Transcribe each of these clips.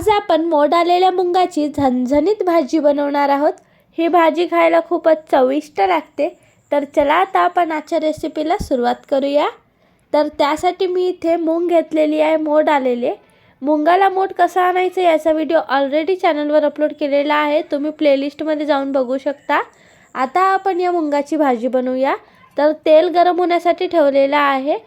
आज आपण मोड आलेल्या मुंगाची झणझणीत भाजी बनवणार आहोत। ही भाजी खायला खूपच चविष्ट लागते। तर चला आता आपण आजच्या रेसिपीला सुरुवात करूया। तर त्यासाठी मी इथे मूग घेतलेली आहे मोड आलेले। मुंगाला मोड कसा आणायचा याचा व्हिडिओ ऑलरेडी चॅनलवर अपलोड केलेला आहे, तुम्ही प्लेलिस्टमध्ये जाऊन बघू शकता। आता आपण या मुंगाची भाजी बनवूया। तर तेल गरम होण्यासाठी ठेवलेला आहे।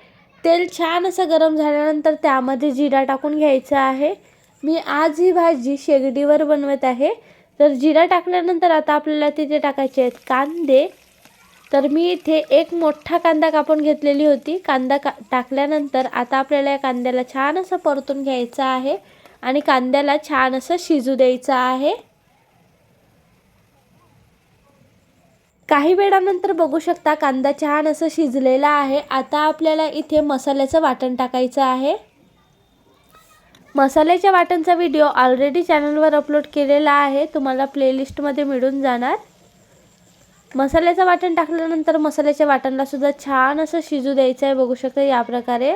तेल छान असं गरम झाल्यानंतर त्यामध्ये जिरा टाकून घ्यायचा आहे। मी आज ही भाजी शेगडीवर बनवत आहे। तर जिरा टाकल्यानंतर आता आपल्याला तिथे टाकायचे आहेत कांदे। तर मी इथे एक मोठा कांदा कापून घेतलेली होती। कांदा टाकल्यानंतर आता आपल्याला या कांद्याला छान असं परतून घ्यायचं आहे आणि कांद्याला छान असं शिजू द्यायचं आहे। काही वेळानंतर बघू शकता कांदा छान असं शिजलेला आहे। आता आपल्याला इथे मसाल्याचं वाटण टाकायचं आहे। मसाल्याच्या वाटणचा व्हिडिओ ऑलरेडी चॅनलवर अपलोड केलेला आहे, तुम्हाला प्लेलिस्टमध्ये मिळून जाणार। मसाल्याचं वाटण टाकल्यानंतर मसाल्याच्या वाटणला सुद्धा छान असं शिजू द्यायचं आहे। बघू शकता या प्रकारे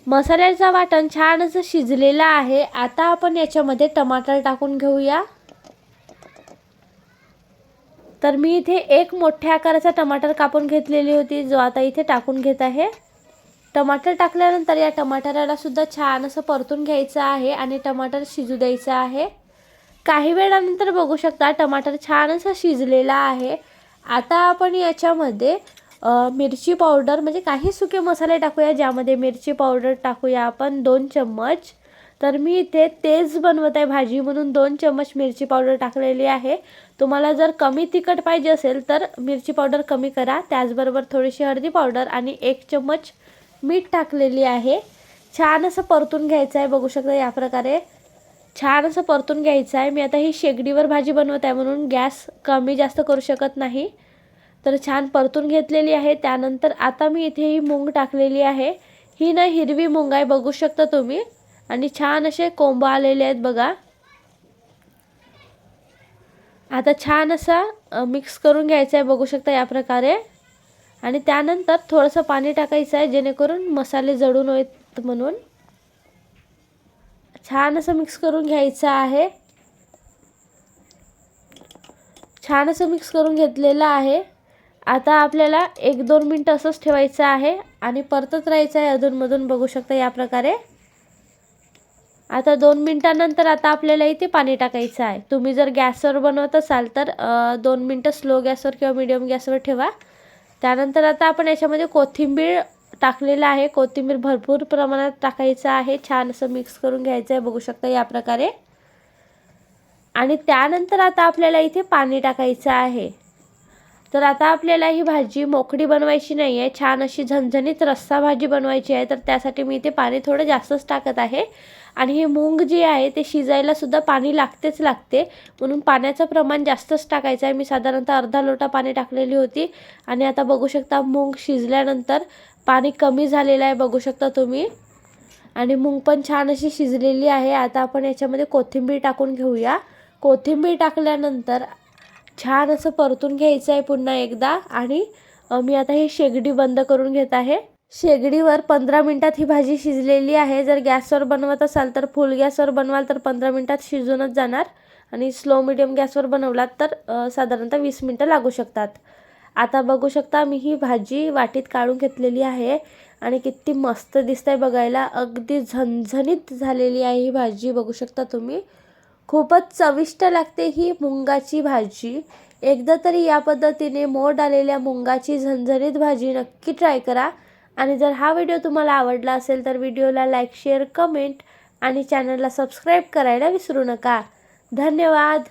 मसाल्याचं वाटण छान असं शिजलेलं आहे। आता आपण याच्यामध्ये टमाटर टाकून घेऊया। तर मी इथे एक मोठ्या आकाराचा टमाटर कापून घेतलेली होती, जो आता इथे टाकून घेत आहे। टमाटर टाकल्यानंतर या टमाटराला सुद्धा छान असं परतून घ्यायचं आहे आणि टमाटर शिजू द्यायचं आहे। काही वेळानंतर बघू शकता टमाटर छान असं शिजलेला आहे। आता आपण याच्यामध्ये मिरची पावडर म्हणजे काही सुके मसाले टाकूया, ज्यामध्ये मिरची पावडर टाकूया आपण 2 चम्मच। तर मी इथे तेज बनवत आहे भाजी म्हणून 2 चम्मच मिरची पावडर टाकलेली आहे। तुम्हाला जर कमी तिखट पाहिजे असेल तर मिरची पावडर कमी करा। त्याचबरोबर थोडीशी हळदी पावडर आणि 1 चम्मच मीठ टाकलेली आहे। छान असं परतून घ्यायचं आहे। बघू शकता या प्रकारे छान असं परतून घ्यायचं आहे। मी आता ही शेगडीवर भाजी बनवत आहे म्हणून गॅस कमी जास्त करू शकत नाही। तर छान परतून घेतलेली आहे। त्यानंतर आता मी इथे ही मूग टाकलेली आहे। ही ना हिरवी मूग आहे, बघू शकता तुम्ही, आणि छान असे कोंब आलेले आहेत बघा। आता छान असा मिक्स करून घ्यायचं आहे, बघू शकता या प्रकारे, आणि त्यानंतर थोडंसं पाणी टाकायचं आहे जेणेकरून मसाले जळून येत म्हणून। छान असं मिक्स करून घ्यायचं आहे। छान असं मिक्स करून घेतलेलं आहे। आता आपल्याला 1-2 मिनिटं असंच ठेवायचं आहे आणि परतत राहायचं आहे अधूनमधून, बघू शकता या प्रकारे। आता 2 मिनिटांनंतर आता आपल्याला इथे पाणी टाकायचं आहे। तुम्ही जर गॅसवर बनवत असाल तर 2 मिनिटं स्लो गॅसवर किंवा मीडियम गॅसवर ठेवा। त्यानंतर आता आपण याच्यामध्ये कोथिंबीर टाकलेला आहे। कोथिंबीर भरपूर प्रमाणात टाकायचं आहे। छान असं मिक्स करून घ्यायचं आहे, बघू शकता या प्रकारे। आणि त्यानंतर आता आपल्याला इथे पाणी टाकायचं आहे। तर आता आपल्याला ही भाजी मोकळी बनवायची नाही आहे, छान अशी झणझणीत रस्सा भाजी बनवायची आहे। तर त्यासाठी मी इथे पाणी थोडं जास्तच टाकत आहे। आणि ही मूग जी आहे ते शिजायला सुद्धा पाणी लागतेच लागते, म्हणून पाण्याचं प्रमाण जास्तच टाकायचं आहे। मी साधारणतः अर्धा लोटा पाणी टाकलेली होती आणि आता बघू शकता मूग शिजल्यानंतर पाणी कमी झालेलं आहे, बघू शकता तुम्ही, आणि मूग पण छान अशी शिजलेली आहे। आता आपण याच्यामध्ये कोथिंबीर टाकून घेऊया। कोथिंबीर टाकल्यानंतर छान असं परतून घ्यायचं आहे पुन्हा एकदा, आणि मी आता ही शेगडी बंद करून घेत आहे। शेगडीवर 15 मिनिटात ही भाजी शिजलेली आहे। जर गॅसवर बनवत असाल तर फुल गॅसवर बनवाल तर 15 मिनिटात शिजूनच जाणार, आणि स्लो मीडियम गॅसवर बनवलात तर साधारणतः 20 मिनिटं लागू शकतात। आता बघू शकता मी ही भाजी वाटीत काढून घेतलेली आहे आणि किती मस्त दिसतंय बघायला, अगदी झणझणीत झालेली आहे ही भाजी, बघू शकता तुम्ही। खूपच चविष्ट लागते ही मुंगाची भाजी। एकदा तरी या पद्धतीने मोड आलेल्या मुंगाची झणझणीत भाजी नक्की ट्राय करा। आणि जर हा व्हिडिओ तुम्हाला आवडला असेल तर व्हिडिओला लाईक, शेअर, कमेंट आणि चॅनलला सबस्क्राईब करायला विसरू नका। धन्यवाद।